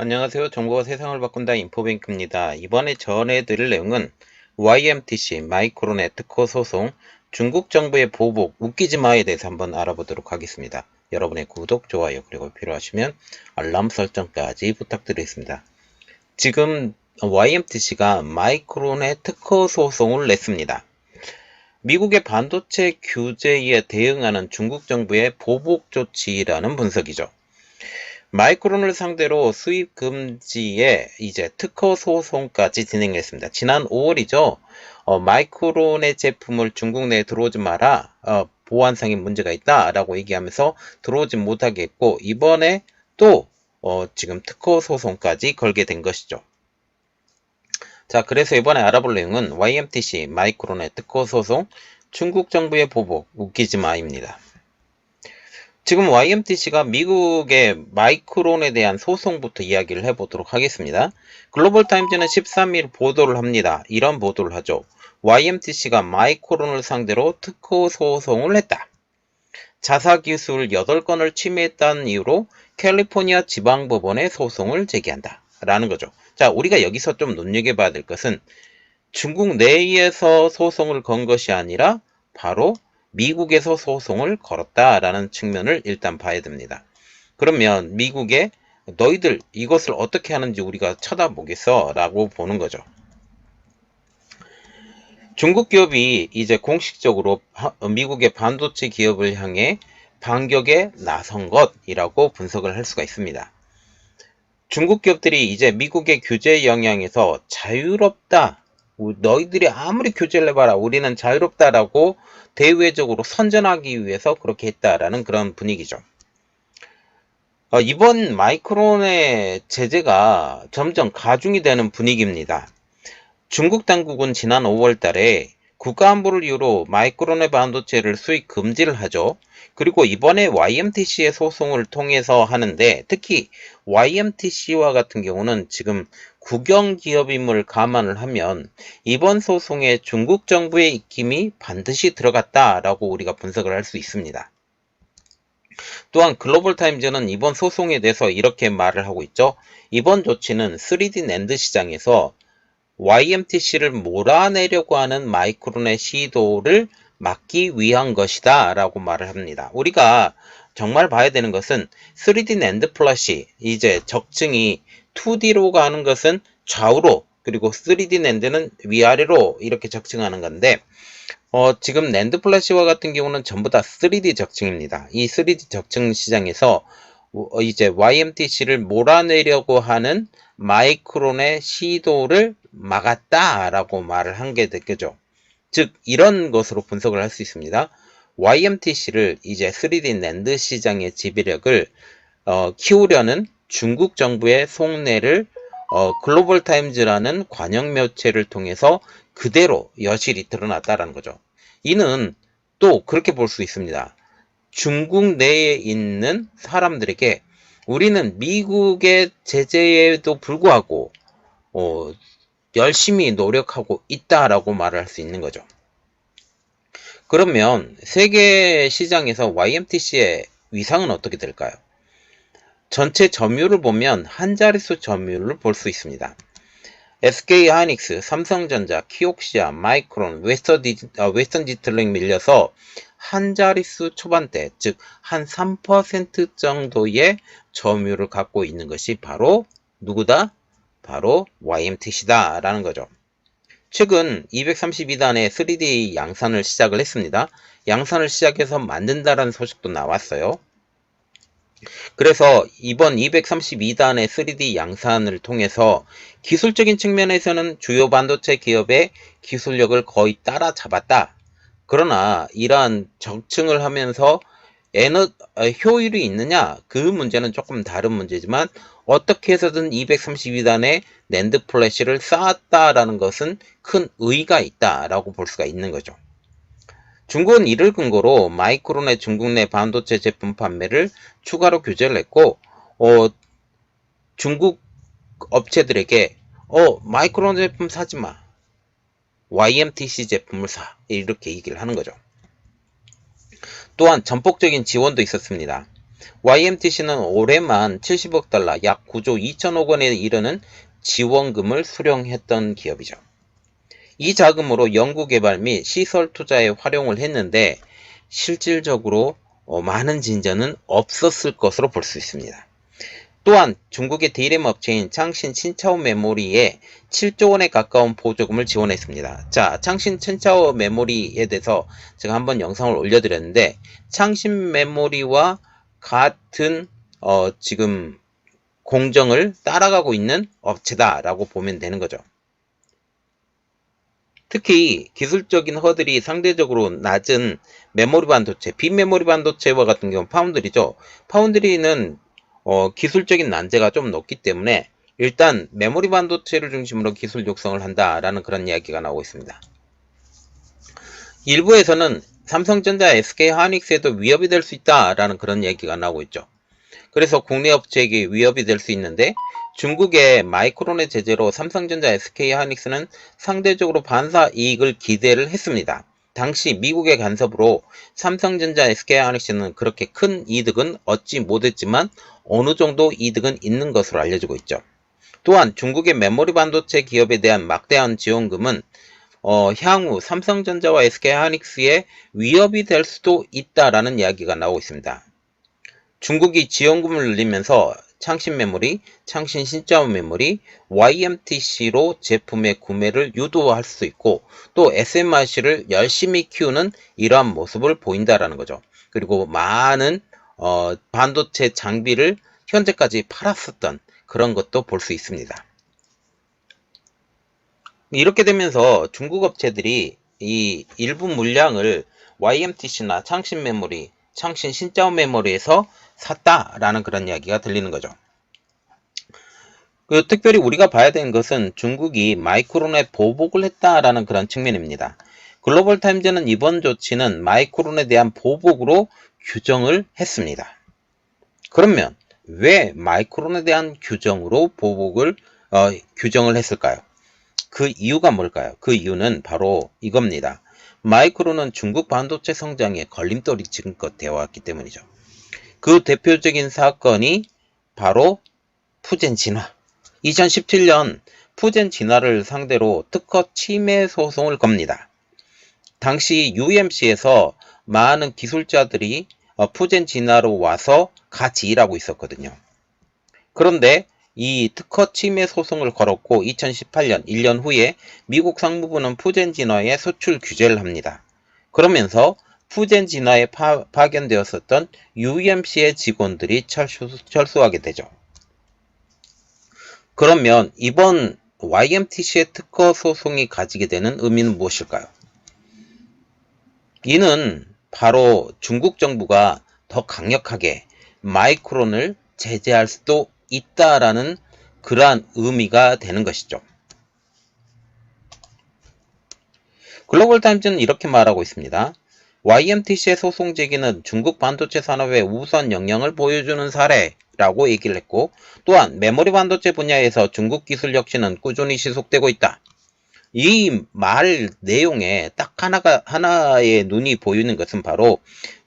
안녕하세요. 정보가 세상을 바꾼다 인포뱅크입니다. 이번에 전해드릴 내용은 YMTC 마이크로넷 특허 소송 중국 정부의 보복 웃기지 마에 대해서 한번 알아보도록 하겠습니다. 여러분의 구독, 좋아요 그리고 필요하시면 알람 설정까지 부탁드리겠습니다. 지금 YMTC가 마이크로넷 특허 소송을 냈습니다. 미국의 반도체 규제에 대응하는 중국 정부의 보복 조치라는 분석이죠. 마이크론을 상대로 수입 금지에 이제 특허 소송까지 진행했습니다. 지난 5월이죠. 마이크론의 제품을 중국 내에 들어오지 마라. 보안상의 문제가 있다라고 얘기하면서 들어오지 못하게 했고 이번에 또 지금 특허 소송까지 걸게 된 것이죠. 자, 그래서 이번에 알아볼 내용은 YMTC 마이크론의 특허 소송 중국 정부의 보복 웃기지 마입니다. 지금 YMTC가 미국의 마이크론에 대한 소송부터 이야기를 해보도록 하겠습니다. 글로벌타임즈는 13일 보도를 합니다. 이런 보도를 하죠. YMTC가 마이크론을 상대로 특허 소송을 했다. 자사기술 8건을 침해했다는 이유로 캘리포니아 지방법원에 소송을 제기한다. 라는 거죠. 자, 우리가 여기서 좀 눈여겨봐야 될 것은 중국 내에서 소송을 건 것이 아니라 바로 미국에서 소송을 걸었다라는 측면을 일단 봐야 됩니다. 그러면 미국에 너희들 이것을 어떻게 하는지 우리가 쳐다보겠어? 라고 보는 거죠. 중국 기업이 이제 공식적으로 미국의 반도체 기업을 향해 반격에 나선 것이라고 분석을 할 수가 있습니다. 중국 기업들이 이제 미국의 규제 영향에서 자유롭다. 너희들이 아무리 규제를 해봐라. 우리는 자유롭다라고 대외적으로 선전하기 위해서 그렇게 했다라는 그런 분위기죠. 이번 마이크론의 제재가 점점 가중이 되는 분위기입니다. 중국 당국은 지난 5월 달에 국가안보를 이유로 마이크론의 반도체를 수입 금지를 하죠. 그리고 이번에 YMTC의 소송을 통해서 하는데 특히 YMTC와 같은 경우는 지금 국영기업임을 감안을 하면 이번 소송에 중국 정부의 입김이 반드시 들어갔다라고 우리가 분석을 할 수 있습니다. 또한 글로벌타임즈는 이번 소송에 대해서 이렇게 말을 하고 있죠. 이번 조치는 3D 낸드 시장에서 YMTC를 몰아내려고 하는 마이크론의 시도를 막기 위한 것이다 라고 말을 합니다. 우리가 정말 봐야 되는 것은 3D 낸드 플러시 이제 적층이 2D로 가는 것은 좌우로 그리고 3D 낸드는 위아래로 이렇게 적층하는 건데 지금 낸드 플래시와 같은 경우는 전부 다 3D 적층입니다. 이 3D 적층 시장에서 이제 YMTC를 몰아내려고 하는 마이크론의 시도를 막았다라고 말을 한 게 되겠죠. 즉 이런 것으로 분석을 할 수 있습니다. YMTC를 이제 3D 낸드 시장의 지배력을 키우려는 중국 정부의 속내를 글로벌타임즈라는 관영 매체를 통해서 그대로 여실히 드러났다라는 거죠. 이는 또 그렇게 볼 수 있습니다. 중국 내에 있는 사람들에게 우리는 미국의 제재에도 불구하고 열심히 노력하고 있다라고 말을 할 수 있는 거죠. 그러면 세계 시장에서 YMTC의 위상은 어떻게 될까요? 전체 점유율을 보면 한 자릿수 점유율을 볼 수 있습니다. SK하이닉스, 삼성전자, 키옥시아, 마이크론, 웨스턴 디지털링 밀려서 한 자릿수 초반대, 즉 한 3% 정도의 점유율을 갖고 있는 것이 바로 누구다? 바로 YMTC다 라는 거죠. 최근 232단의 3D 양산을 시작을 했습니다. 양산을 시작해서 만든다라는 소식도 나왔어요. 그래서 이번 232단의 3D 양산을 통해서 기술적인 측면에서는 주요 반도체 기업의 기술력을 거의 따라잡았다. 그러나 이러한 적층을 하면서 효율이 있느냐? 그 문제는 조금 다른 문제지만 어떻게 해서든 232단의 낸드 플래시를 쌓았다라는 것은 큰 의의가 있다라고 볼 수가 있는 거죠. 중국은 이를 근거로 마이크론의 중국 내 반도체 제품 판매를 추가로 규제를 했고 중국 업체들에게 마이크론 제품 사지마, YMTC 제품을 사, 이렇게 얘기를 하는 거죠. 또한 전폭적인 지원도 있었습니다. YMTC는 올해만 70억 달러, 약 9조 2천억 원에 이르는 지원금을 수령했던 기업이죠. 이 자금으로 연구개발 및 시설 투자에 활용을 했는데 실질적으로 많은 진전은 없었을 것으로 볼 수 있습니다. 또한 중국의 D램 업체인 창신 친차오 메모리에 7조 원에 가까운 보조금을 지원했습니다. 자, 창신 친차오 메모리에 대해서 제가 한번 영상을 올려드렸는데 창신 메모리와 같은 지금 공정을 따라가고 있는 업체다라고 보면 되는 거죠. 특히 기술적인 허들이 상대적으로 낮은 메모리 반도체, 빈메모리 반도체와 같은 경우 파운드리죠. 파운드리는 기술적인 난제가 좀 높기 때문에 일단 메모리 반도체를 중심으로 기술 육성을 한다라는 그런 이야기가 나오고 있습니다. 일부에서는 삼성전자, SK하이닉스에도 위협이 될 수 있다라는 그런 얘기가 나오고 있죠. 그래서 국내 업체에게 위협이 될 수 있는데 중국의 마이크론의 제재로 삼성전자, SK하이닉스는 상대적으로 반사 이익을 기대를 했습니다. 당시 미국의 간섭으로 삼성전자, SK하이닉스는 그렇게 큰 이득은 얻지 못했지만 어느 정도 이득은 있는 것으로 알려지고 있죠. 또한 중국의 메모리 반도체 기업에 대한 막대한 지원금은 향후 삼성전자와 SK하이닉스에 위협이 될 수도 있다라는 이야기가 나오고 있습니다. 중국이 지원금을 늘리면서 창신 메모리, 창신 신짜오 메모리, YMTC로 제품의 구매를 유도할 수 있고 또 SMIC를 열심히 키우는 이러한 모습을 보인다라는 거죠. 그리고 많은 반도체 장비를 현재까지 팔았었던 그런 것도 볼 수 있습니다. 이렇게 되면서 중국 업체들이 이 일부 물량을 YMTC나 창신 메모리, 창신 신짜오 메모리에서 샀다라는 그런 이야기가 들리는 거죠. 특별히 우리가 봐야 되는 것은 중국이 마이크론에 보복을 했다라는 그런 측면입니다. 글로벌 타임즈는 이번 조치는 마이크론에 대한 보복으로 규정을 했습니다. 그러면 왜 마이크론에 대한 규정으로 보복을 규정을 했을까요? 그 이유가 뭘까요? 그 이유는 바로 이겁니다. 마이크론은 중국 반도체 성장에 걸림돌이 지금껏 되어 왔기 때문이죠. 그 대표적인 사건이 바로 푸젠 진화. 2017년 푸젠 진화를 상대로 특허 침해 소송을 겁니다. 당시 UMC에서 많은 기술자들이 푸젠 진화로 와서 같이 일하고 있었거든요. 그런데 이 특허 침해 소송을 걸었고 2018년 1년 후에 미국 상무부는 푸젠 진화에 소출 규제를 합니다. 그러면서 푸젠 진화에 파견되었었던 UMC의 직원들이 철수하게 되죠. 그러면 이번 YMTC의 특허 소송이 가지게 되는 의미는 무엇일까요? 이는 바로 중국 정부가 더 강력하게 마이크론을 제재할 수도 있다라는 그러한 의미가 되는 것이죠. 글로벌 타임즈는 이렇게 말하고 있습니다. YMTC의 소송 제기는 중국 반도체 산업의 우선 역량을 보여주는 사례라고 얘기를 했고 또한 메모리 반도체 분야에서 중국 기술 혁신은 꾸준히 지속되고 있다. 이 말 내용에 딱 하나의 눈이 보이는 것은 바로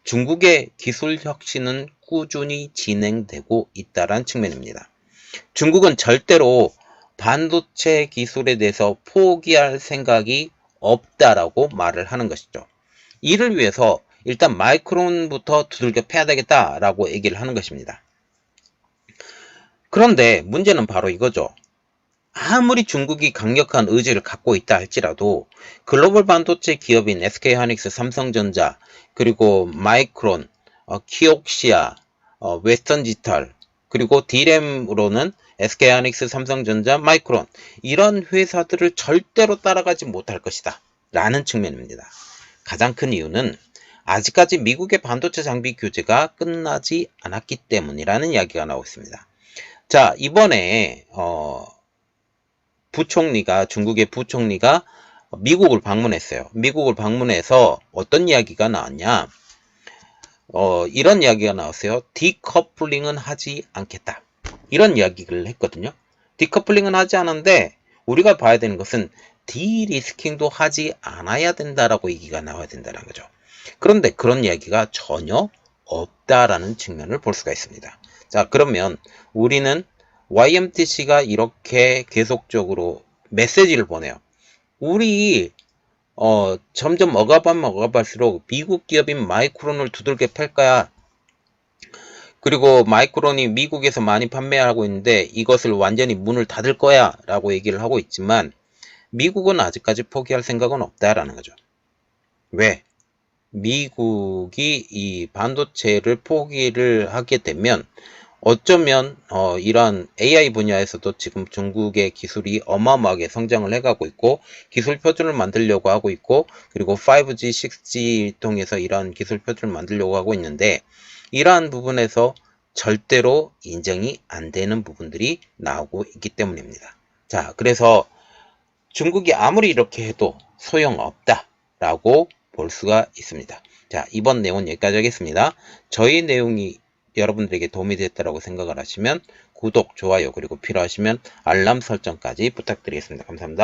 중국의 기술 혁신은 꾸준히 진행되고 있다는 측면입니다. 중국은 절대로 반도체 기술에 대해서 포기할 생각이 없다라고 말을 하는 것이죠. 이를 위해서 일단 마이크론부터 두들겨 패야 되겠다라고 얘기를 하는 것입니다. 그런데 문제는 바로 이거죠. 아무리 중국이 강력한 의지를 갖고 있다 할지라도 글로벌 반도체 기업인 SK하이닉스, 삼성전자, 그리고 마이크론, 키옥시아, 웨스턴디지털, 그리고 D램으로는 SK하이닉스, 삼성전자, 마이크론 이런 회사들을 절대로 따라가지 못할 것이다 라는 측면입니다. 가장 큰 이유는 아직까지 미국의 반도체 장비 규제가 끝나지 않았기 때문이라는 이야기가 나오고 있습니다. 자, 이번에 중국의 부총리가 미국을 방문했어요. 미국을 방문해서 어떤 이야기가 나왔냐? 이런 이야기가 나왔어요. 디커플링은 하지 않겠다. 이런 이야기를 했거든요. 디커플링은 하지 않은데 우리가 봐야 되는 것은 디리스킹도 하지 않아야 된다라고 얘기가 나와야 된다는 거죠. 그런데 그런 이야기가 전혀 없다라는 측면을 볼 수가 있습니다. 자, 그러면 우리는 YMTC가 이렇게 계속적으로 메시지를 보내요. 우리 점점 억압할수록 미국 기업인 마이크론을 두들겨 팰 거야. 그리고 마이크론이 미국에서 많이 판매하고 있는데 이것을 완전히 문을 닫을 거야 라고 얘기를 하고 있지만 미국은 아직까지 포기할 생각은 없다라는 거죠. 왜? 미국이 이 반도체를 포기를 하게 되면 어쩌면 이런 AI 분야에서도 지금 중국의 기술이 어마어마하게 성장을 해가고 있고 기술 표준을 만들려고 하고 있고 그리고 5G, 6G 통해서 이러한 기술 표준을 만들려고 하고 있는데 이러한 부분에서 절대로 인정이 안 되는 부분들이 나오고 있기 때문입니다. 자, 그래서 중국이 아무리 이렇게 해도 소용없다라고 볼 수가 있습니다. 자, 이번 내용은 여기까지 하겠습니다. 저희 내용이 여러분들에게 도움이 됐다고 생각을 하시면 구독, 좋아요, 그리고 필요하시면 알람 설정까지 부탁드리겠습니다. 감사합니다.